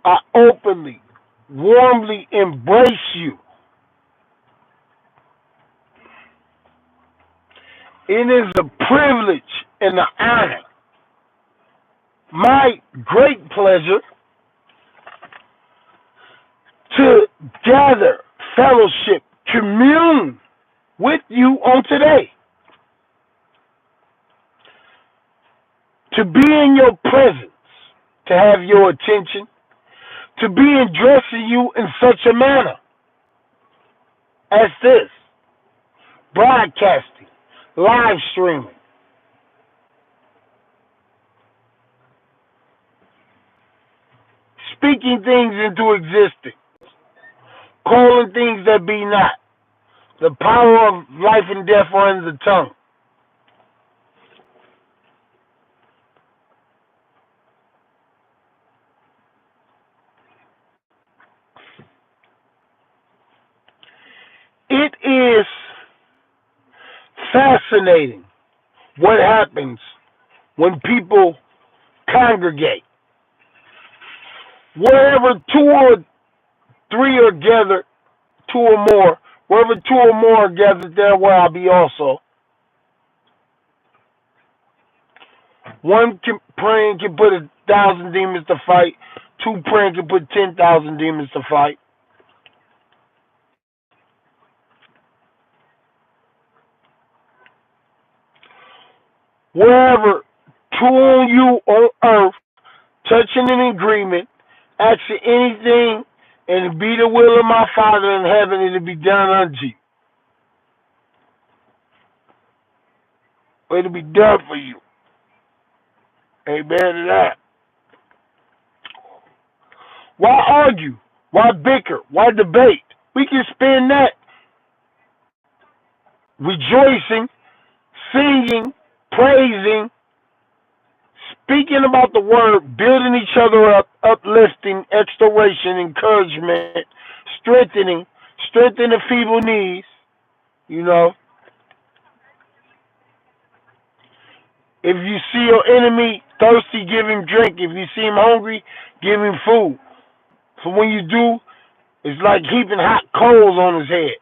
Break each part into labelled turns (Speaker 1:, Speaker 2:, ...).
Speaker 1: I openly, warmly embrace you. It is a privilege and an honor, my great pleasure, to gather, fellowship, commune with you on today. To be in your presence, to have your attention, to be addressing you in such a manner as this, broadcasting, live streaming, speaking things into existence, calling things that be not. The power of life and death are in the tongue. It is fascinating what happens when people congregate. Wherever two or three are gathered, two or more, wherever two or more are gathered, there will I be also. One praying can put 1,000 demons to fight. Two praying can put 10,000 demons to fight. Wherever two on you on earth, touching in agreement, asking anything, and it be the will of my Father in heaven, and it be done unto you. It'll be done for you. Amen to that. Why argue? Why bicker? Why debate? We can spend that rejoicing, singing, praising, speaking about the word, building each other up, uplifting, extoration, encouragement, strengthening the feeble knees, you know. If you see your enemy thirsty, give him drink. If you see him hungry, give him food. So when you do, it's like heaping hot coals on his head.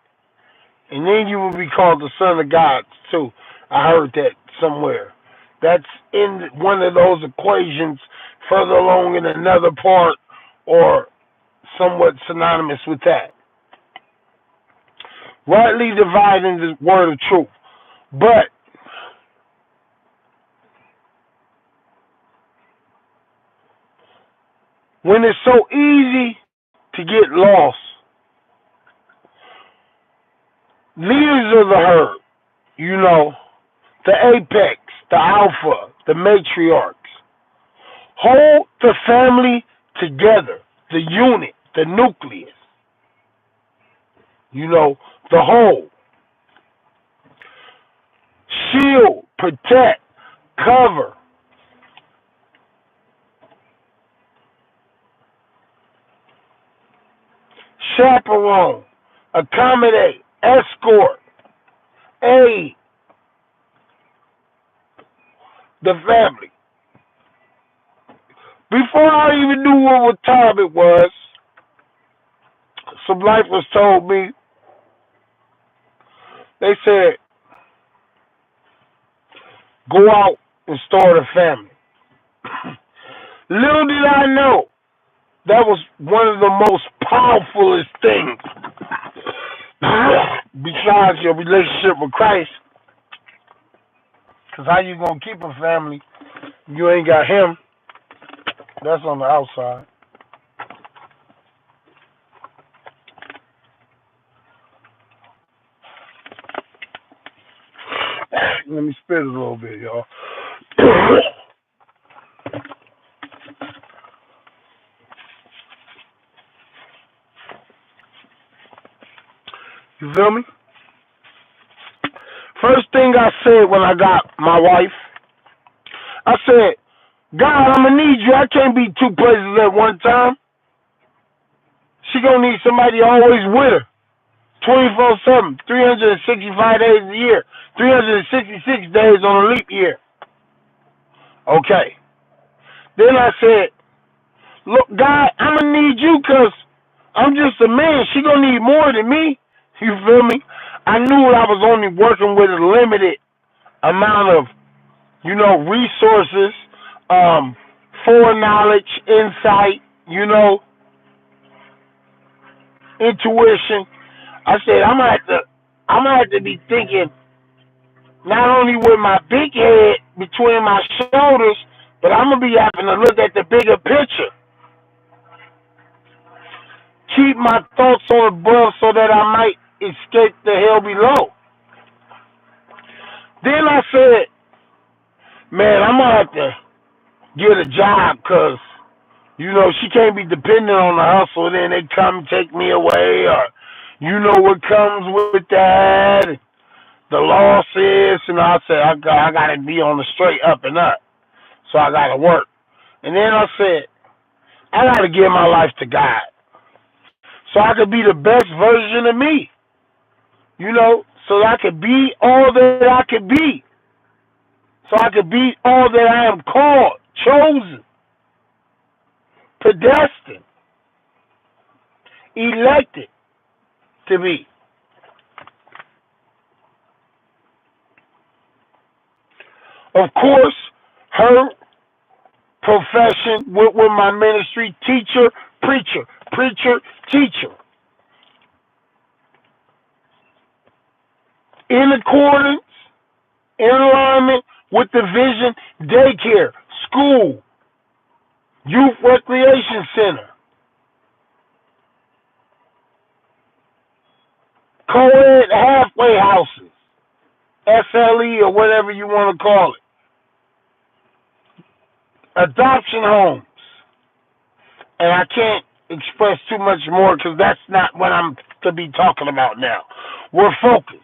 Speaker 1: And then you will be called the Son of God, too. I heard that somewhere. That's in one of those equations further along in another part or somewhat synonymous with that. Rightly dividing the word of truth. But when it's so easy to get lost, leaders of the herd, you know, the apex, the alpha, the matriarchs, hold the family together, the unit, the nucleus, you know, the whole. Shield, protect, cover. Chaperone, accommodate, escort, aid the family. Before I even knew what time it was, some lifers told me, they said, go out and start a family. Little did I know, that was one of the most powerfulest things besides your relationship with Christ. Because how you going to keep a family if you ain't got him? That's on the outside. Let me spit a little bit, y'all. You feel me? First thing I said when I got my wife, I said, God, I'm going to need you. I can't be two places at one time. She going to need somebody always with her. 24/7, 365 days a year, 366 days on a leap year. Okay. Then I said, Look, God, I'm going to need you because I'm just a man. She going to need more than me. You feel me? I knew I was only working with a limited amount of, resources, foreknowledge, insight, intuition. I said, I'm gonna have to be thinking not only with my big head between my shoulders, but I'm gonna be having to look at the bigger picture. Keep my thoughts on above so that I might escape the hell below. Then I said, man, I'm gonna have to get a job because she can't be dependent on the hustle. And then they come take me away, or what comes with that, the losses. And I said, I gotta be on the straight up and up, so I gotta work. And then I said, I gotta give my life to God, so I could be the best version of me. So I could be all that I could be. So I could be all that I am called, chosen, predestined, elected to be. Of course, her profession with my ministry, teacher, preacher, preacher, teacher. In accordance, in alignment with the vision, daycare, school, youth recreation center, co-ed halfway houses, SLE or whatever you want to call it, adoption homes. And I can't express too much more because that's not what I'm to be talking about now. We're focused.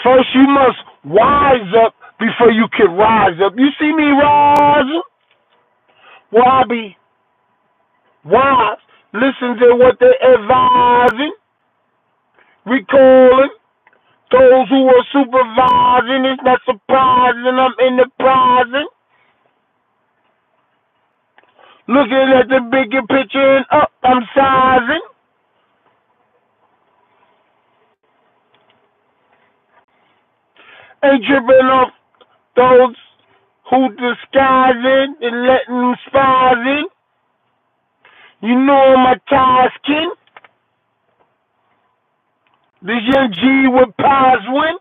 Speaker 1: First, you must wise up before you can rise up. You see me rising? Well, I be wise. Listen to what they're advising, recalling. Those who are supervising, it's not surprising I'm enterprising. Looking at the bigger picture and up, I'm sizing. Ain't tripping off those who disguising and letting them spies in. You know my tasking. This young G with pies win.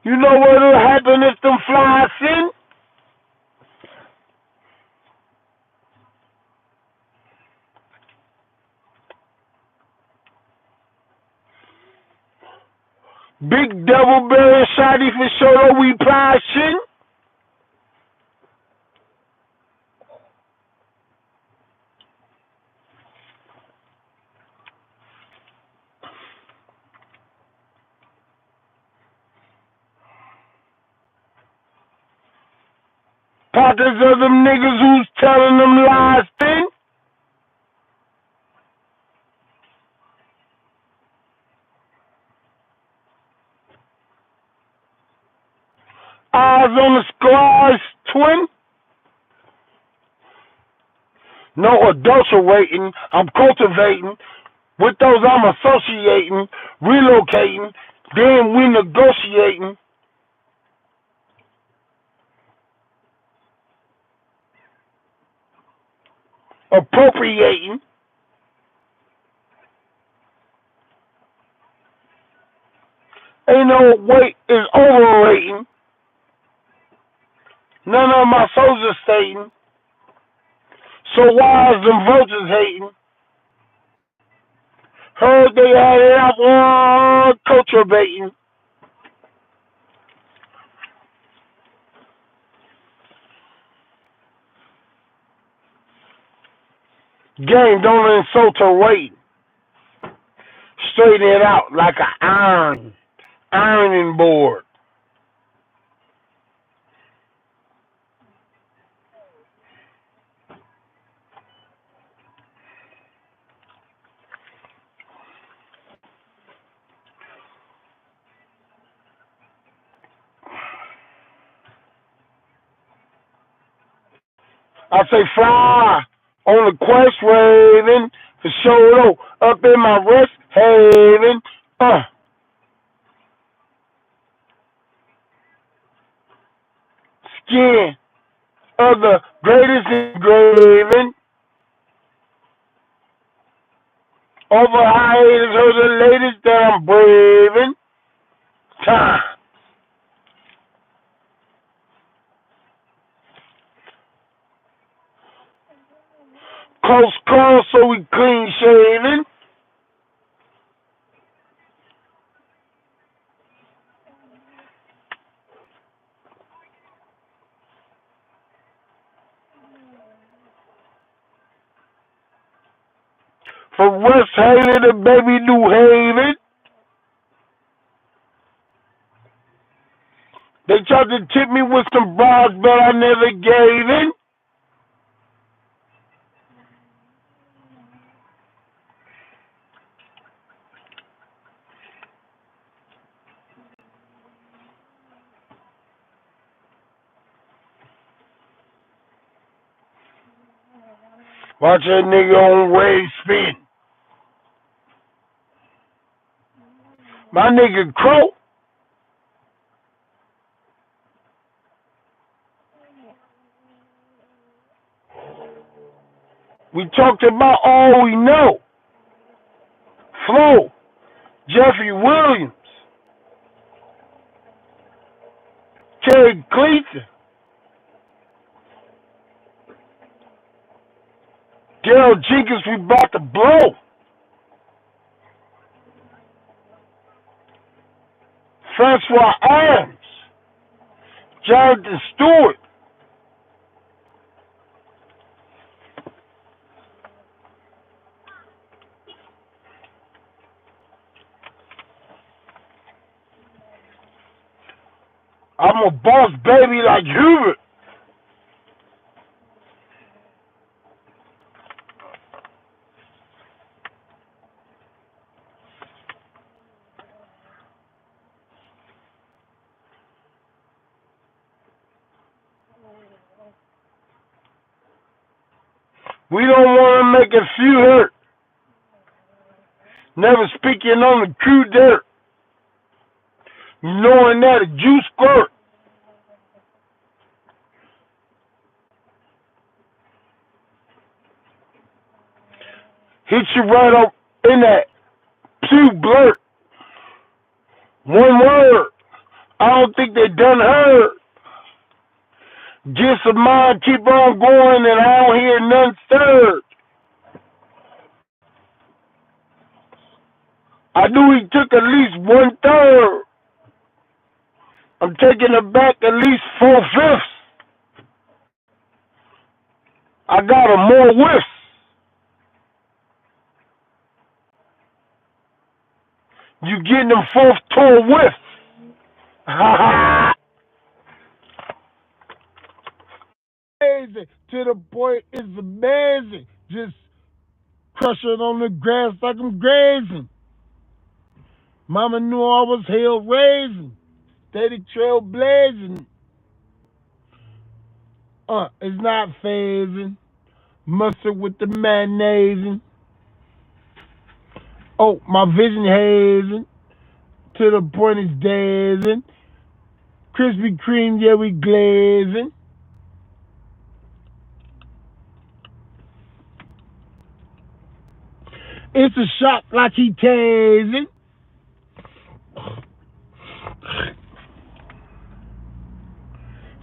Speaker 1: You know what'll happen if them flies in? Big double barrel shotty for sure we pricing. Pockets of them niggas who's telling them lies thing. Eyes on the squad's twin. No adulterating. I'm cultivating. With those I'm associating, relocating. Then we negotiating. Appropriating. Ain't no weight is overrating. None of my soldiers stating. So why is them vultures hating? Heard they had it out on culture baiting. Game don't insult her weight. Straighten it out like an ironing board. I say fly on the quest raving for sure up in my rest haven. Skin of the greatest engraving. Over hiatus or the latest that I'm braving. Time. Close call so we clean shaven. From West Haven to baby New Haven. They tried to tip me with some bras, but I never gave in. Watch that nigga on wave spin. My nigga Crow. We talked about all we know. Flo, Jeffrey Williams, Terry Cleaton, Daryl Jenkins, we about to blow. Francois Adams, Jonathan Stewart. I'm a boss baby like Hubert. We don't want to make a few hurt. Never speaking on the true dirt. Knowing that a juice squirt. Hit you right up in that pew blurt. One word. I don't think they done heard. Just a mind keep on going and I don't hear none stirred. I knew he took at least 1/3. I'm taking it back at least 4/5. I got a more whiffs. You getting them fourth tour whiffs. Ha ha. Amazing. To the point it's amazing. Just crushing on the grass like I'm grazing. Mama knew I was hell raising. Steady trail blazing. It's not phasing. Mustard with the mayonnaise. Oh, my vision hazing. To the point it's dazing. Krispy Kreme, yeah, we glazing. It's a shot like he tasing.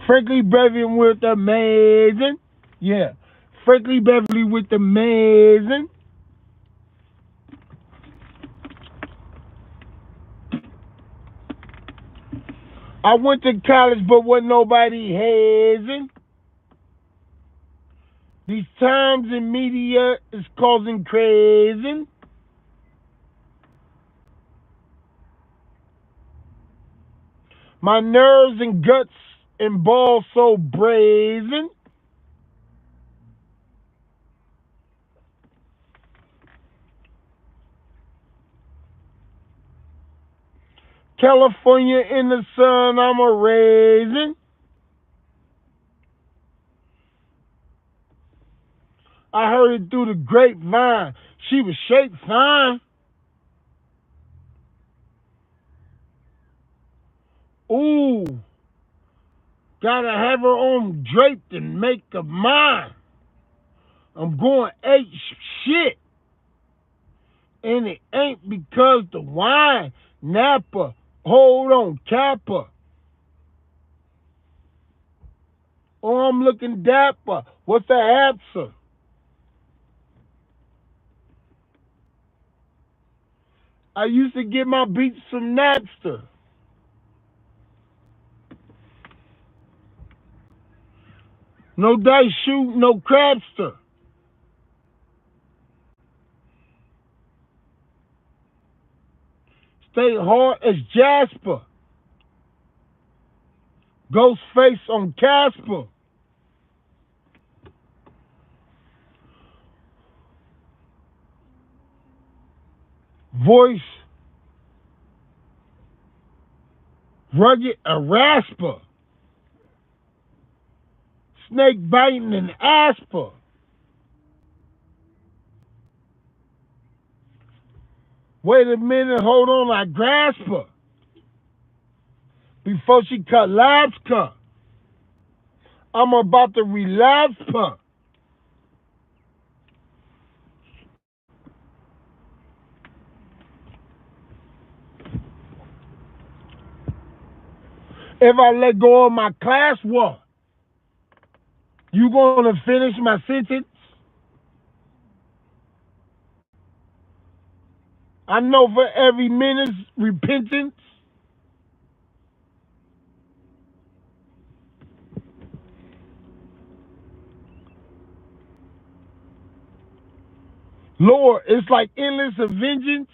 Speaker 1: Frankly Beverly with amazing. Yeah. Frankly Beverly with amazing. I went to college but wasn't nobody hazing. These times in media is causing crazy. My nerves and guts and balls so brazen. California in the sun, I'm a raisin. I heard it through the grapevine. She was shaped fine. Ooh, gotta have her on draped and make her mine. I'm going ape shit. And it ain't because the wine. Napa, hold on, Kappa. Oh, I'm looking dapper. What's the answer? I used to get my beats from Napster. No dice shoot, no crabster. Stay hard as Jasper. Ghostface on Casper. Voice rugged a rasper. Snake biting an asper. Wait a minute, hold on, I grasp her. Before she collapse her. I'm about to relapse her. If I let go of my class, what? You gonna finish my sentence? I know for every minute's repentance. Lord, it's like endless of vengeance.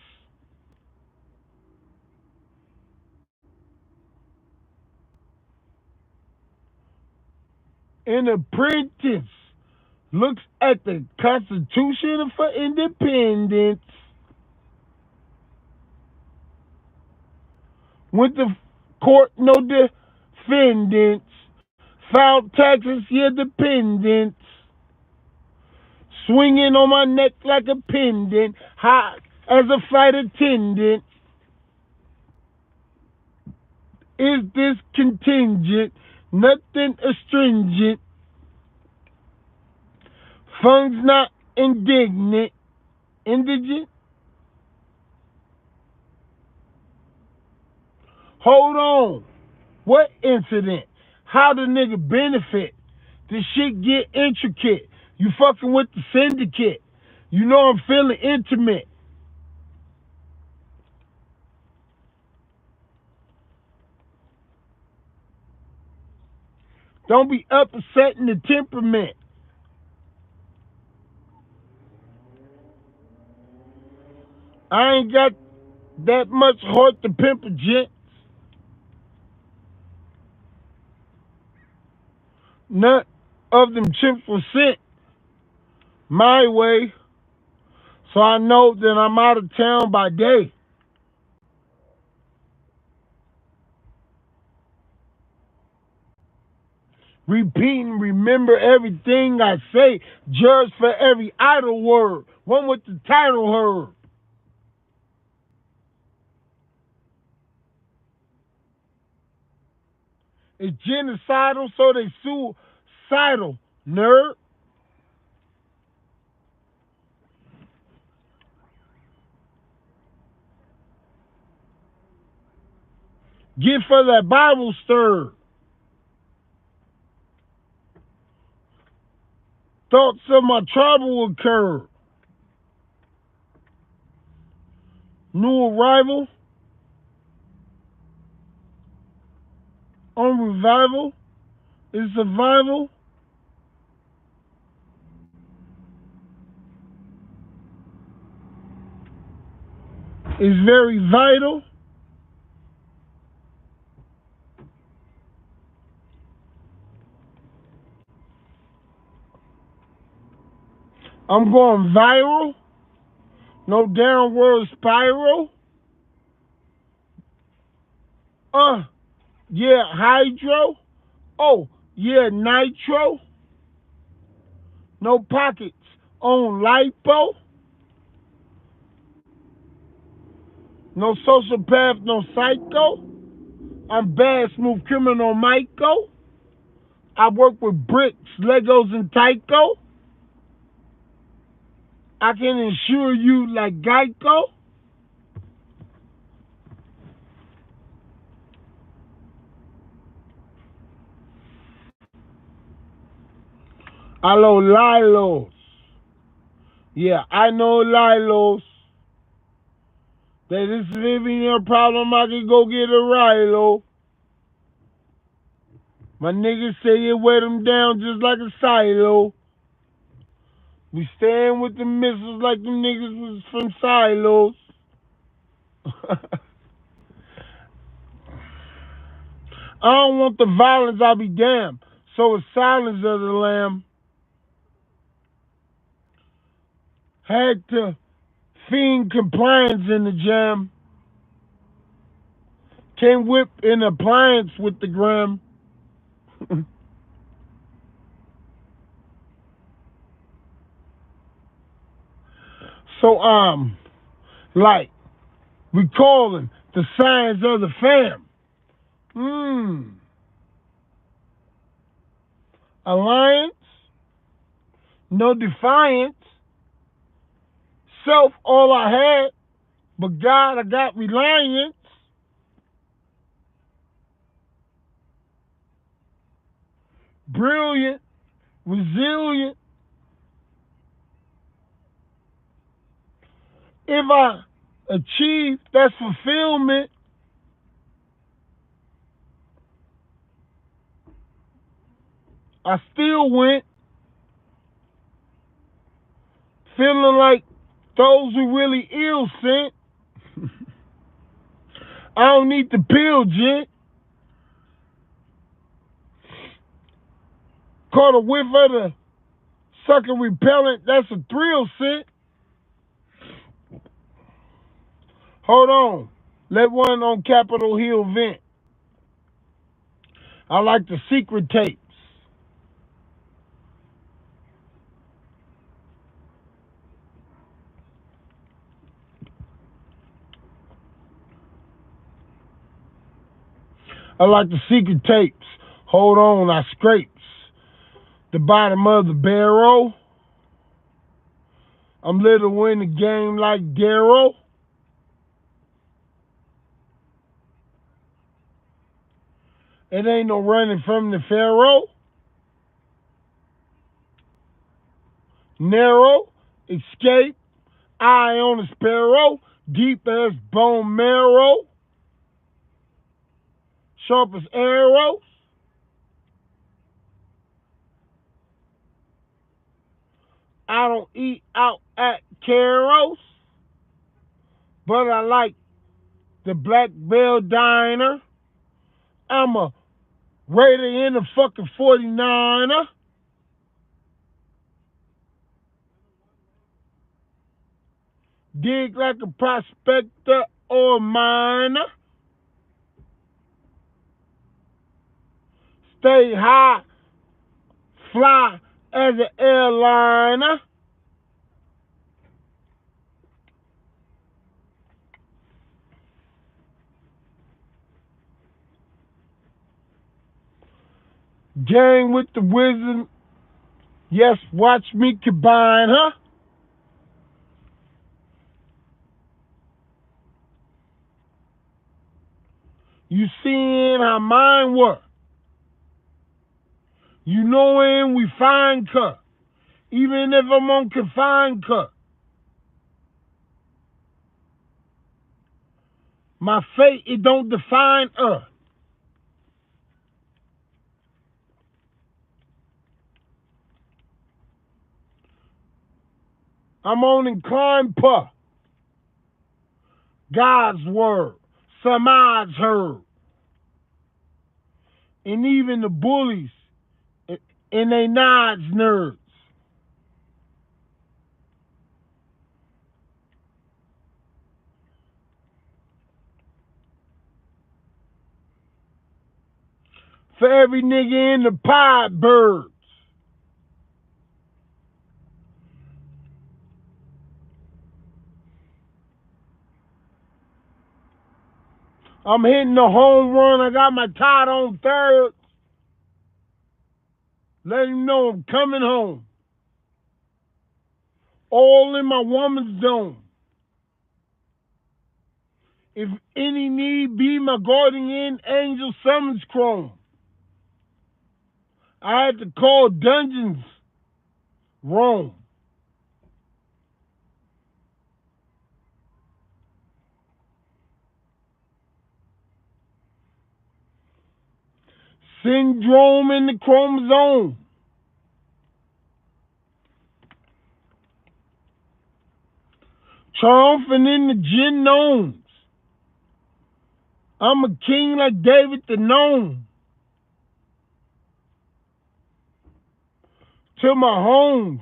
Speaker 1: An apprentice looks at the Constitution for independence. Went to court, no defendants. Filed taxes, yeah, dependents. Swinging on my neck like a pendant. Hot as a flight attendant. Is this contingent? Nothing astringent. Funds not indignant. Indigent? Hold on. What incident? How the nigga benefit? This shit get intricate. You fucking with the syndicate. You know I'm feeling intimate. Don't be upsetting the temperament. I ain't got that much heart to pimp a gent. None of them chimps were sent my way, so I know that I'm out of town by day. Repeating, remember everything I say. Judge for every idle word. One with the title heard. It's genocidal, so they suicidal, nerd. Get for that Bible stir. Thoughts of my trouble occur. New arrival on revival is survival. Is very vital. I'm going viral. No downward spiral. Yeah, hydro. Oh, yeah, nitro. No pockets. own lipo. No sociopath, no psycho. I'm bad, smooth criminal Michael. I work with bricks, Legos, and Tyco. I can insure you like Geico. Hello, Lilos. Yeah, I know Lilos. That this is even your problem, I can go get a Rilo. My niggas say they wear them down just like a silo. We stand with the missiles like them niggas was from silos. I don't want the violence, I'll be damned. So it's silence of the lamb. Had to fiend compliance in the jam. Can't whip an appliance with the gram. So like we calling the signs of the fam. Alliance, no defiance. Self all I had, but God I got reliance. Brilliant, resilient. If I achieve, that's fulfillment. I still went, feeling like those who really ill sent. I don't need the pill, gent. Caught a whiff of the sucker repellent, that's a thrill scent. Hold on, let one on Capitol Hill vent. I like the secret tapes. I like the secret tapes. Hold on, I scrapes the bottom of the barrel. I'm little in the game like Darrow. It ain't no running from the Pharaoh. Narrow, escape, eye on a sparrow, deep as bone marrow, sharp as arrows. I don't eat out at Caro's, but I like the Black Bell Diner. I'm a Raider in the fucking 49er. Dig like a prospector or a miner. Stay high, fly as an airliner. Gang with the wisdom. Yes, watch me combine, huh? You seeing how mine work. You knowing we find cut. Even if I'm on confined cut. My fate, it don't define us. I'm on inclined puff. God's word. Samaj's heard. And even the bullies and they nods nerds. For every nigga in the pod birds. I'm hitting the home run. I got my Todd on third. Let him know I'm coming home. All in my woman's dome. If any need be, my guardian angel summons chrome. I had to call dungeons Rome. Syndrome in the chromosome. Triumphant in the genomes. I'm a king like David the Gnome. To my homes,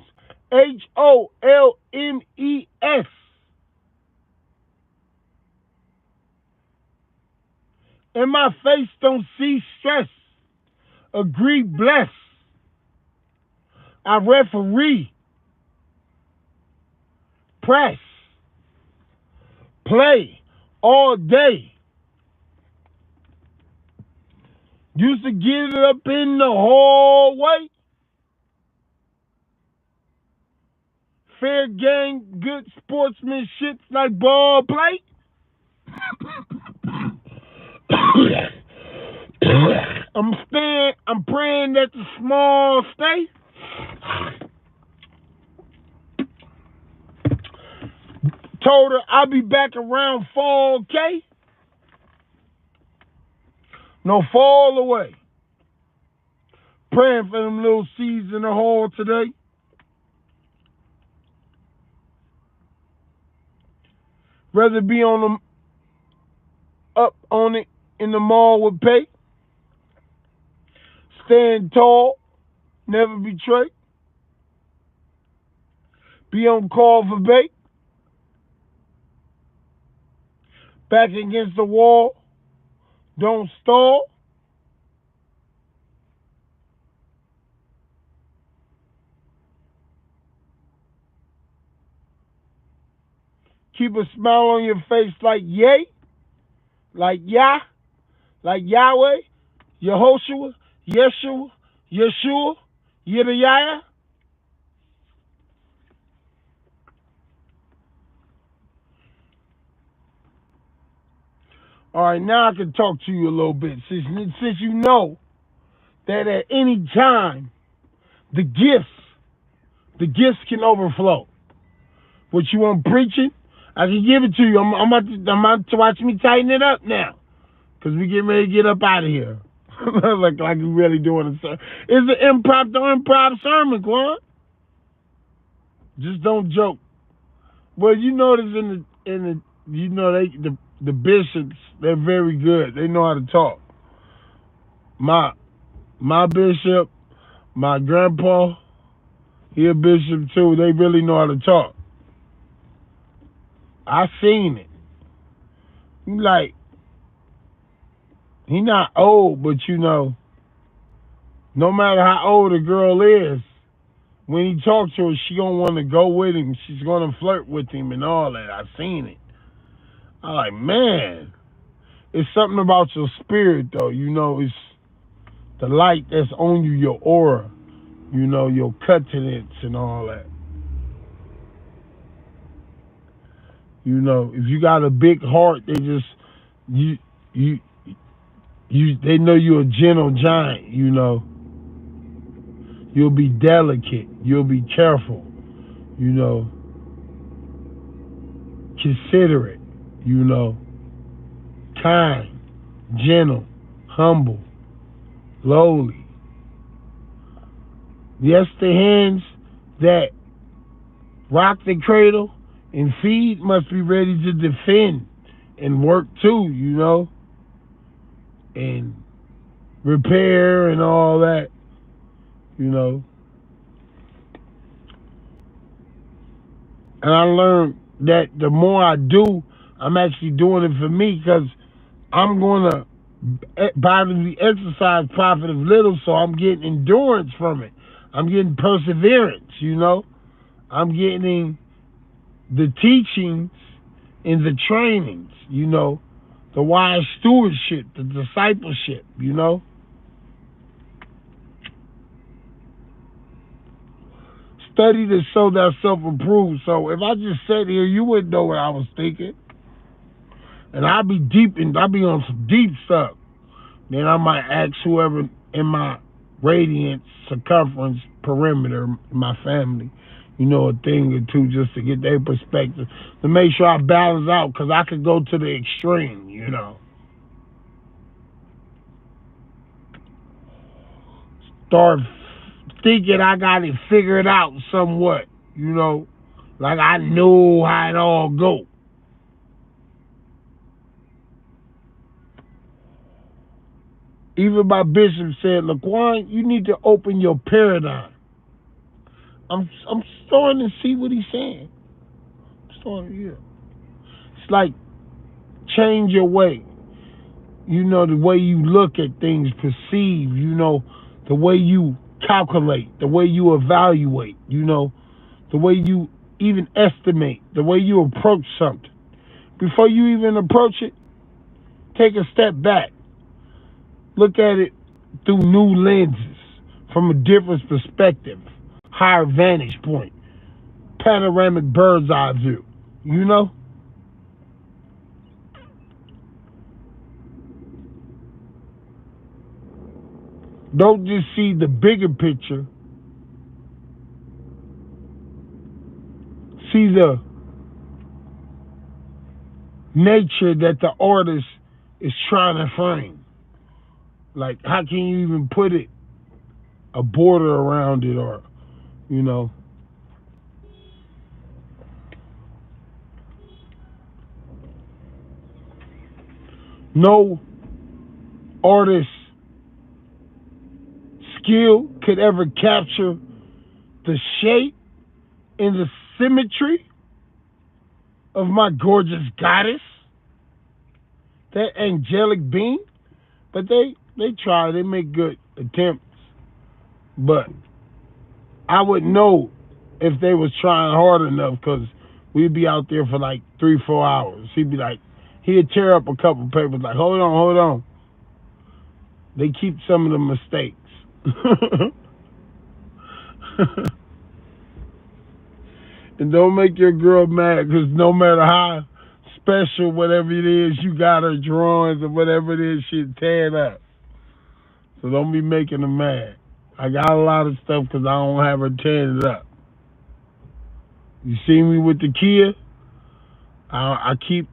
Speaker 1: HOLMES. And my face don't see stress. Agree, bless. I referee. Press. Play all day. Used to get it up in the hallway. Fair game, good sportsmanship like ball play. I'm praying that the small stay. Told her I'll be back around fall, okay? No fall away. Praying for them little seeds in the hall today. Rather be on them up on it in the mall with pay. Stand tall, never betray. Be on call for bait. Back against the wall. Don't stall. Keep a smile on your face like yay, like Yah, like Yahweh, Yehoshua, Yeshua, Yeshua, Yedayah. All right, now I can talk to you a little bit, since you know that at any time the gifts can overflow. What you want preaching? I can give it to you. I'm about to watch me tighten it up now, because we getting ready to get up out of here. like we really doing a sermon. It's an improv sermon, Quan. Just don't joke. Well, you notice in the you know the bishops, they're very good. They know how to talk. My bishop, my grandpa, he a bishop too. They really know how to talk. I seen it. Like, he not old, but you know, no matter how old a girl is, when he talks to her, she gonna want to go with him. She's gonna flirt with him and all that. I seen it. I'm like, man, it's something about your spirit, though. You know, it's the light that's on you, your aura. You know, your countenance and all that. You know, if you got a big heart, they just they know you're a gentle giant. You know, you'll be delicate. You'll be careful. You know, considerate. You know, kind, gentle, humble, lowly. Yes, the hands that rock the cradle and feed must be ready to defend and work too, you know, and repair and all that, you know. And I learned that the more I do, I'm actually doing it for me, because I'm going to bodily exercise profit of little, so I'm getting endurance from it. I'm getting perseverance, you know. I'm getting the teachings and the trainings, you know, the wise stewardship, the discipleship, you know. Study to show thyself approved. So if I just sat here, you wouldn't know what I was thinking. And I'd be on some deep stuff. Then I might ask whoever in my radiant circumference perimeter, my family, you know, a thing or two just to get their perspective, to make sure I balance out, because I could go to the extreme, you know. Start thinking I got it figured out somewhat, you know, like I know how it all go. Even my bishop said, Quan, you need to open your paradigm. I'm starting to see what he's saying. It's like change your way. You know, the way you look at things, perceive, you know, the way you calculate, the way you evaluate, you know, the way you even estimate, the way you approach something. Before you even approach it, take a step back. Look at it through new lenses, from a different perspective, higher vantage point, panoramic bird's eye view, you know? Don't just see the bigger picture. See the nature that the artist is trying to frame. Like, how can you even put it, a border around it, or, you know? No artist skill could ever capture the shape and the symmetry of my gorgeous goddess, that angelic being. But they try, they make good attempts. But I would know if they was trying hard enough, because we'd be out there for like 3-4 hours. He'd tear up a couple papers like, hold on. They keep some of the mistakes. And don't make your girl mad, because no matter how special whatever it is, you got her drawings or whatever it is, she'll tear it up. So don't be making her mad. I got a lot of stuff because I don't have her tearing it up. You see me with the Kia? I keep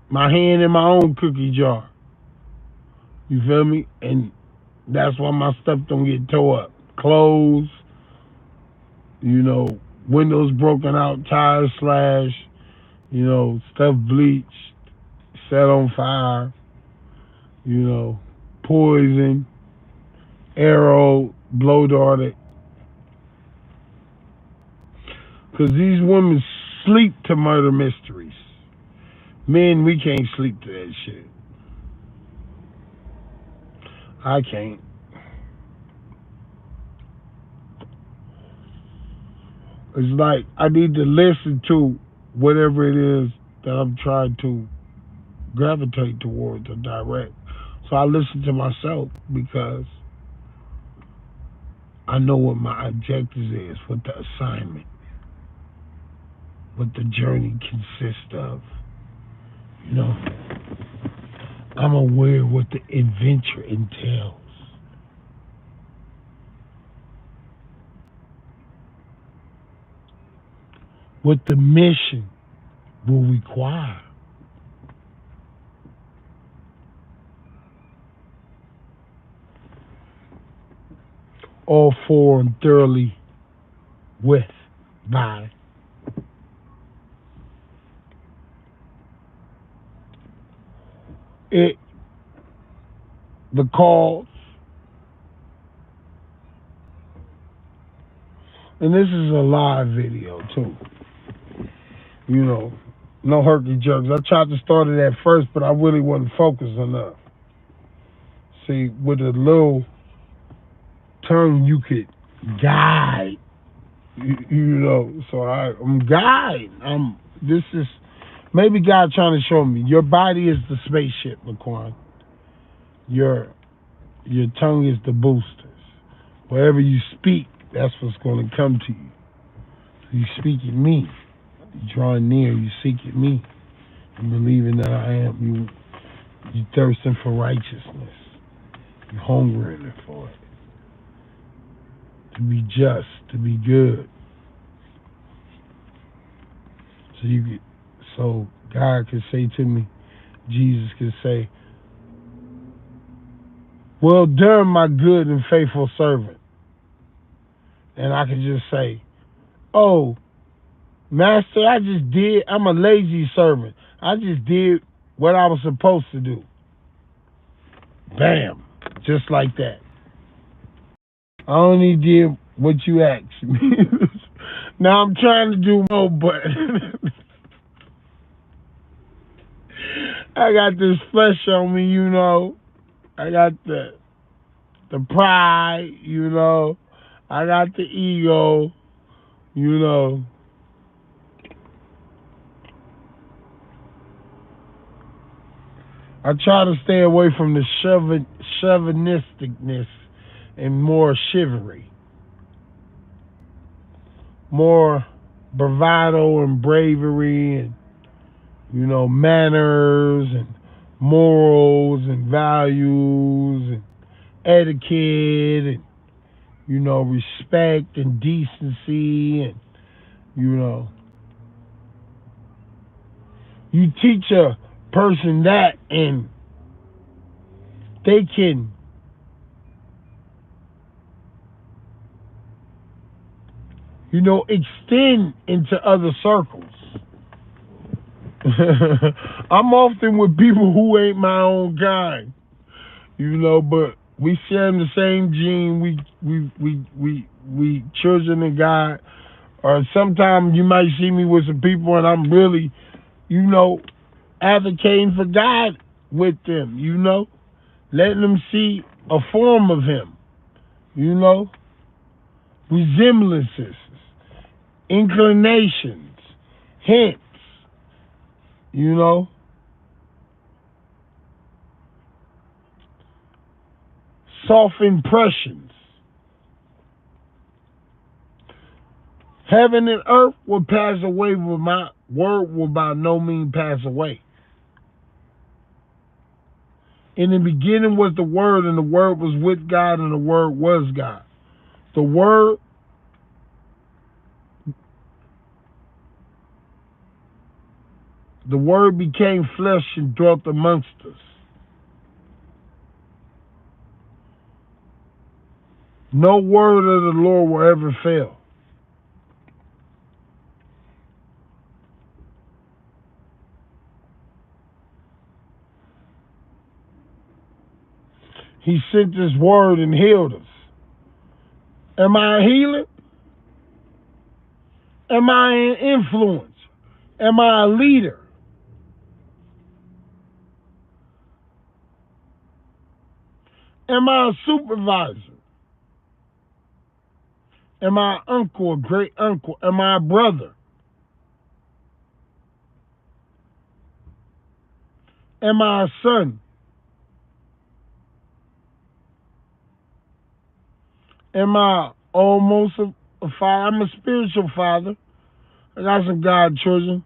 Speaker 1: my hand in my own cookie jar. You feel me? And that's why my stuff don't get tore up. Clothes, you know, windows broken out, tires slashed, you know, stuff bleached, set on fire, you know, poison, arrow, blow darted. Because these women sleep to murder mysteries. Men, we can't sleep to that shit. I can't. It's like I need to listen to whatever it is that I'm trying to gravitate towards or direct. So I listen to myself, because I know what my objectives is, what the assignment, what the journey consists of. You know, I'm aware of what the adventure entails. What the mission will require. All for and thoroughly with, by. It, the cause, and this is a live video too. You know, no herky jerks. I tried to start it at first, but I really wasn't focused enough. See, with a little term, you could guide. You know, so I'm guiding. This is Maybe God trying to show me your body is the spaceship, Quan. Your your tongue is the boosters. Wherever you speak, that's what's going to come to you. So you speak at me. You drawing near. You seek at me. And believing that I am. You thirsting for righteousness. You hungering for it. To be just. To be good. So God could say to me, Jesus could say, well done, my good and faithful servant. And I could just say, oh, Master, I'm a lazy servant. I just did what I was supposed to do. Bam. Just like that. I only did what you asked me. Now I'm trying to do more, but I got this flesh on me, I got the pride, I got the ego, I try to stay away from the chauvinisticness and more chivalry, more bravado and bravery and, manners and morals and values and etiquette and, respect and decency and, you teach a person that and they can extend into other circles. I'm often with people who ain't my own kind, but we share the same gene. We children of God. Or sometimes you might see me with some people and I'm really, advocating for God with them, letting them see a form of Him, resemblances, inclinations, hints, soft impressions. Heaven and earth will pass away, but my word will by no means pass away. In the beginning was the Word, and the Word was with God, and the Word was God. The Word became flesh and dwelt amongst us. No word of the Lord will ever fail. He sent His word and healed us. Am I a healer? Am I an influence? Am I a leader? Am I a supervisor? Am I an uncle, a great uncle? Am I a brother? Am I a son? Am I almost a father? I'm a spiritual father. I got some God children.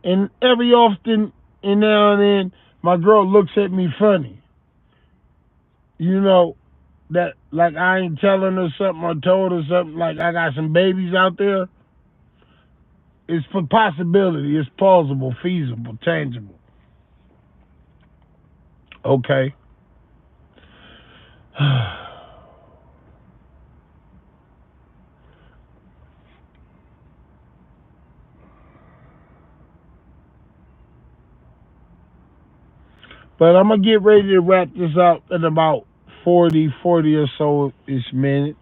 Speaker 1: And every often and now and then, my girl looks at me funny. That like I ain't telling her something or told her something, like I got some babies out there. It's for possibility. It's plausible, feasible, tangible. Okay. But I'm going to get ready to wrap this up in about 40 or so-ish minutes.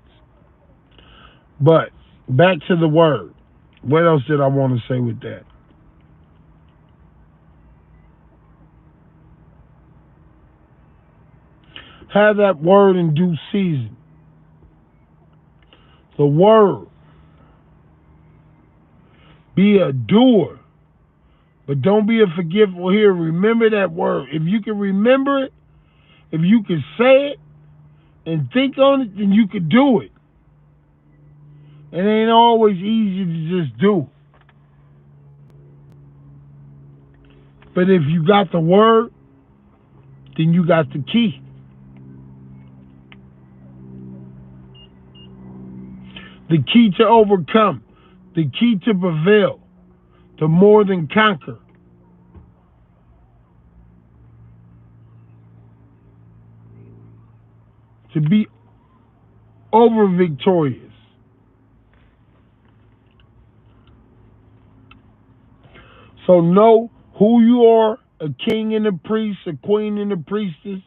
Speaker 1: But back to the word. What else did I want to say with that? Have that word in due season. The word. Be a doer But don't be a forgetful hearer. Remember that word. If you can remember it, if you can say it and think on it, then you can do it. It ain't always easy to just do. But if you got the word, then you got the key. The key to overcome. The key to prevail. To more than conquer. To be over victorious. So know who you are, a king and a priest, a queen and a priestess,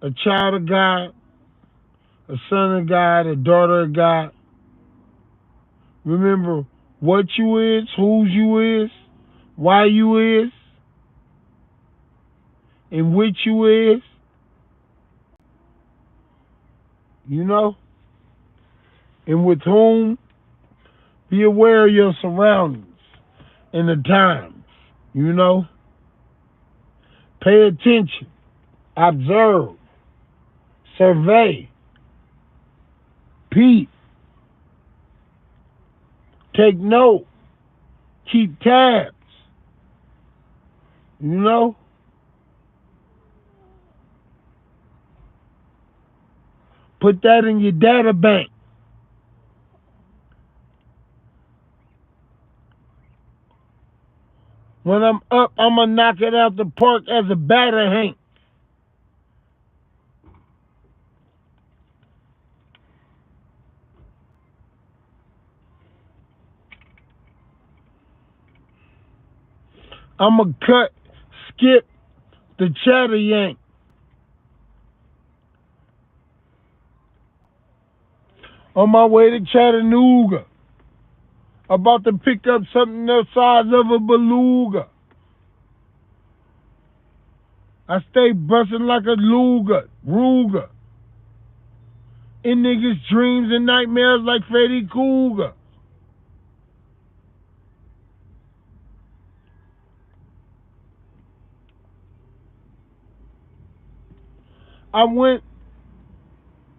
Speaker 1: a child of God, a son of God, a daughter of God. Remember what you is, whose you is, why you is, and which you is. You know? And with whom. Be aware of your surroundings and the times. You know? Pay attention. Observe. Survey. Peep. Take note. Keep tabs. You know? Put that in your data bank. When I'm up, I'm going to knock it out the park as a batter hank. I'm going to cut, skip the chatter yank. On my way to Chattanooga. About to pick up something the size of a beluga. I stay busting like a Ruger. In niggas' dreams and nightmares like Freddy Krueger. I went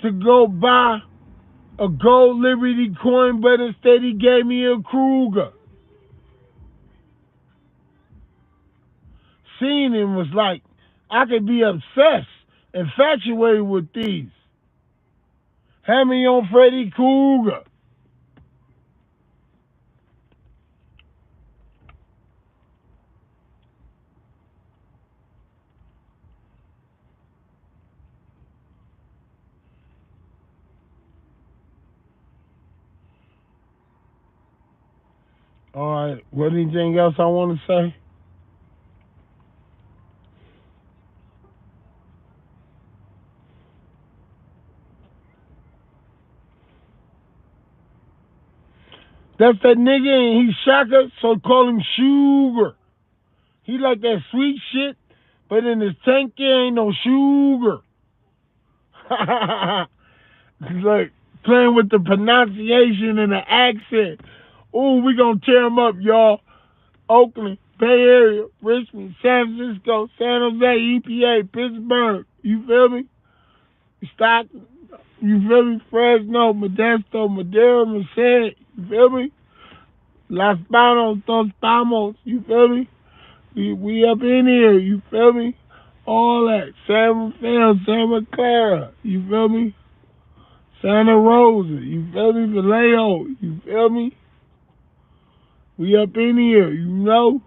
Speaker 1: to go buy a gold Liberty coin, but instead he gave me a Kruger. Seeing him was like, I could be obsessed, infatuated with these. Had me on Freddy Krueger. All right, what anything else I want to say? That's that nigga and he's Shacque, so call him Sugar. He like that sweet shit, but in his tank there ain't no sugar. It's like playing with the pronunciation and the accent. Ooh, we gonna tear him up, y'all. Oakland, Bay Area, Richmond, San Francisco, San Jose, EPA, Pittsburgh. You feel me? Stockton. You feel me? Fresno, Modesto, Madera, Merced. You feel me? Las Banos, Dos Pamos. You feel me? We up in here. You feel me? All that. San Rafael, Santa Clara. You feel me? Santa Rosa. You feel me? Vallejo. You feel me? We up in here. You know?